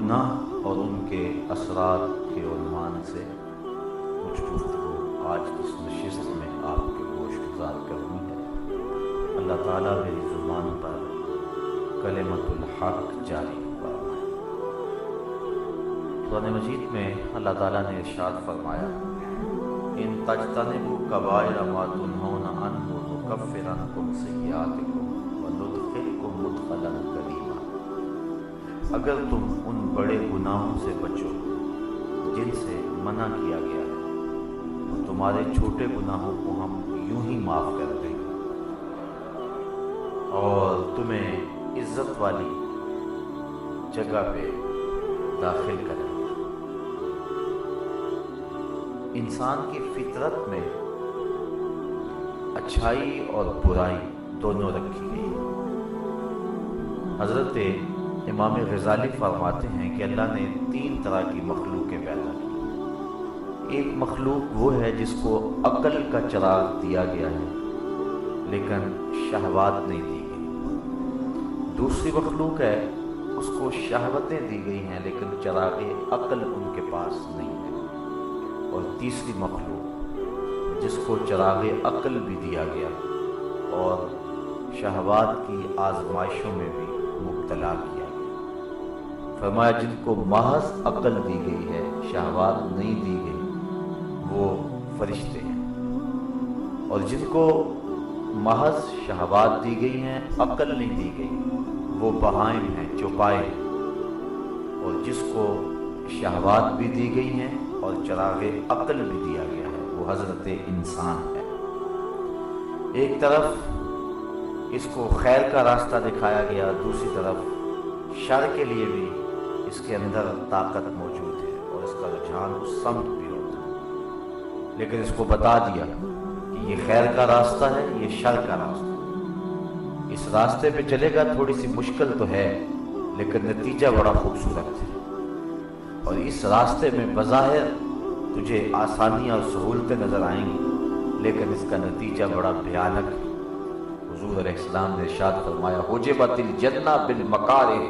گناہ اور ان کے اثرات کے عنوان سے کچھ گفتگو آج اس نشست میں آپ کے گوش گزار کرنی ہے۔ اللہ تعالیٰ میری زبان پر کلمۃ الحق جاری فرمائے۔ قرآن مجید میں اللہ تعالیٰ نے ارشاد فرمایا، ان تجتنبوا کبائر ما تنہون عنہ نکفر عنکم سیئاتکم وندخلکم مدخلا کریما۔ اگر تم ان بڑے گناہوں سے بچو جن سے منع کیا گیا ہے تو تمہارے چھوٹے گناہوں کو ہم یوں ہی معاف کر دیں گے اور تمہیں عزت والی جگہ پہ داخل کریں گے۔ انسان کی فطرت میں اچھائی اور برائی دونوں رکھی گئی ہے۔ حضرت امام غزالی فرماتے ہیں کہ اللہ نے 3 طرح کی مخلوقیں پیدا کی۔ ایک مخلوق وہ ہے جس کو عقل کا چراغ دیا گیا ہے لیکن شہوات نہیں دی گئی۔ دوسری مخلوق ہے اس کو شہوتیں دی گئی ہیں لیکن چراغ عقل ان کے پاس نہیں ہے۔ اور تیسری مخلوق جس کو چراغ عقل بھی دیا گیا اور شہوات کی آزمائشوں میں بھی مبتلا کیا گیا۔ فرمایا جن کو محض عقل دی گئی ہے، شہوات نہیں دی گئی، وہ فرشتے ہیں، اور جن کو محض شہوات دی گئی ہیں، عقل نہیں دی گئی، وہ بہائم ہیں، چوپائے ہیں۔ اور جس کو شہوات بھی دی گئی ہیں اور چراغ عقل بھی دیا گیا ہے، وہ حضرت انسان ہے۔ ایک طرف اس کو خیر کا راستہ دکھایا گیا، دوسری طرف شر کے لیے بھی اس کے اندر طاقت موجود ہے اور اس کا رجحان اس سمت بھی ہوتا ہے، لیکن اس کو بتا دیا کہ یہ خیر کا راستہ ہے، یہ شر کا راستہ ہے۔ اس راستے پہ چلے گا، تھوڑی سی مشکل تو ہے لیکن نتیجہ بڑا خوبصورت ہے، اور اس راستے میں بظاہر تجھے آسانیاں اور سہولتیں نظر آئیں گی لیکن اس کا نتیجہ بڑا بھیانک ہے۔ حضور علیہ السلام نے ارشاد فرمایا، حجبت الجنہ بالمکارہ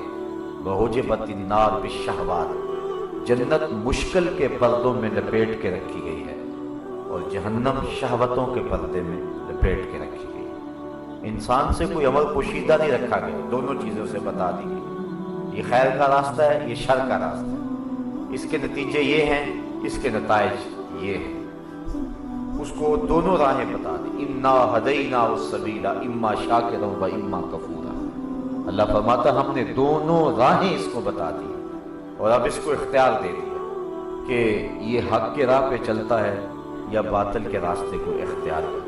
وحجبت النار بالشہوات۔ جنت مشکل کے پردوں میں لپیٹ کے رکھی گئی ہے اور جہنم شہوتوں کے پردے میں لپیٹ کے رکھی گئی ہے۔ انسان سے کوئی عمل پوشیدہ نہیں رکھا گیا، دونوں چیزوں سے بتا دی گئی، یہ خیر کا راستہ ہے، یہ شر کا راستہ ہے، اس کے نتیجے یہ ہیں، اس کے نتائج یہ ہیں۔ اس کو دونوں راہیں بتا دی، انا ہدیناہ السبیل اما شاکرا و اما کفورا۔ اللہ فرماتا ہم نے دونوں راہیں اس کو بتا دی اور اب اس کو اختیار دے دیا کہ یہ حق کے راہ پہ چلتا ہے یا باطل کے راستے کو اختیار کرے۔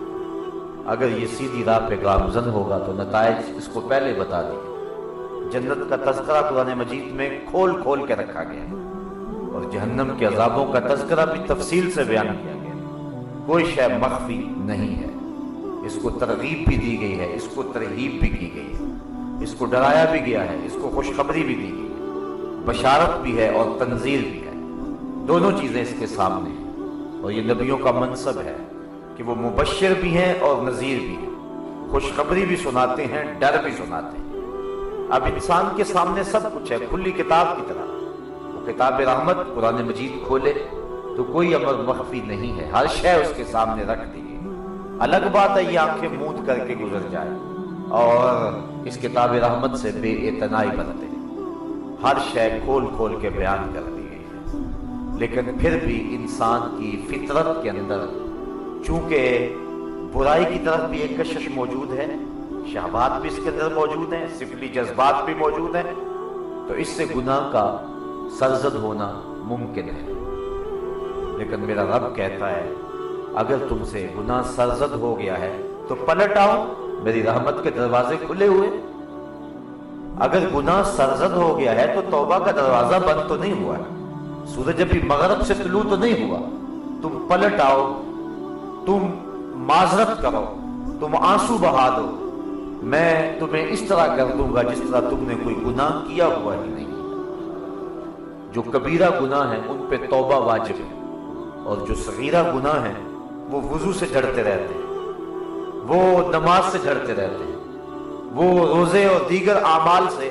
اگر یہ سیدھی راہ پہ گامزن ہوگا تو نتائج اس کو پہلے بتا دیے۔ جنت کا تذکرہ قرآن مجید میں کھول کھول کے رکھا گیا ہے اور جہنم کے عذابوں کا تذکرہ بھی تفصیل سے بیان کیا گیا ہے، کوئی شے مخفی نہیں ہے۔ اس کو ترغیب بھی دی گئی ہے، اس کو ترہیب بھی کی گئی ہے، اس کو ڈرایا بھی گیا ہے، اس کو خوشخبری بھی دی گئی ہے، بشارت بھی ہے اور تنذیر بھی ہے، دونوں چیزیں اس کے سامنے ہیں۔ اور یہ نبیوں کا منصب ہے کہ وہ مبشر بھی ہیں اور نذیر بھی ہیں، خوشخبری بھی سناتے ہیں، ڈر بھی سناتے ہیں۔ اب انسان کے سامنے سب کچھ ہے، کھلی کتاب کی طرح۔ وہ کتاب رحمت قرآن مجید کھولے تو کوئی امر مخفی نہیں ہے، ہر شے اس کے سامنے رکھ دی گئی۔ الگ بات ہے یہ آنکھیں موند کر کے گزر جائے اور اس کتاب رحمت سے بے اعتنائی برتے، ہر شے کھول کھول کے بیان کر دی گئی ہے، لیکن پھر بھی انسان کی فطرت کے اندر چونکہ برائی کی طرف بھی ایک کشش موجود ہے، شہوات بھی اس کے اندر موجود ہیں، سفلی جذبات بھی موجود ہیں، تو اس سے گناہ کا سرزد ہونا ممکن ہے۔ لیکن میرا رب کہتا ہے اگر تم سے گناہ سرزد ہو گیا ہے تو پلٹ آؤ، میری رحمت کے دروازے کھلے ہوئے۔ اگر گناہ سرزد ہو گیا ہے تو توبہ کا دروازہ بند تو نہیں ہوا ہے، سورج ابھی مغرب سے طلوع تو نہیں ہوا۔ تم پلٹ آؤ، تم معذرت کرو، تم آنسو بہا دو، میں تمہیں اس طرح کر دوں گا جس طرح تم نے کوئی گناہ کیا ہوا ہی نہیں۔ جو کبیرہ گناہ ہیں ان پہ توبہ واجب ہے، اور جو صغیرہ گناہ ہیں وہ وضو سے جھڑتے رہتے ہیں، وہ نماز سے جھڑتے رہتے ہیں، وہ روزے اور دیگر اعمال سے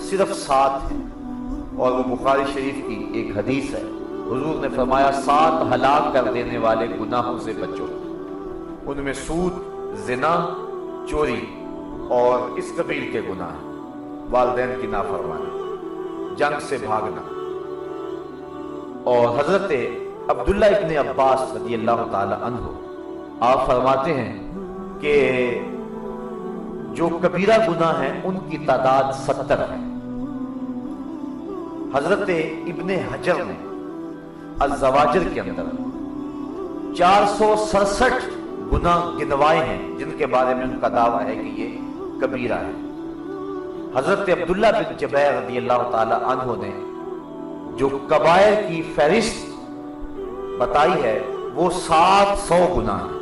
صرف 7 ہیں، اور وہ بخاری شریف کی ایک حدیث ہے۔ حضور نے فرمایا 7 ہلاک کر دینے والے گناہوں سے بچو، ان میں سود، زنا، چوری اور اس قبیل کے گناہ، والدین کی نافرمانی، جنگ سے بھاگنا۔ اور حضرت عبداللہ ابن عباس رضی اللہ تعالی عنہ آپ فرماتے ہیں کہ جو کبیرہ گناہ ہیں ان کی تعداد 70 ہے۔ حضرت ابن حجر نے الزواجر کے اندر 467 گناہ گنوائے ہیں جن کے بارے میں ان کا دعویٰ ہے کہ یہ کبیرہ ہے۔ حضرت عبداللہ بن جبیر رضی اللہ تعالی عنہ نے جو کبائر کی فہرست بتائی ہے وہ 700 گناہ ہیں۔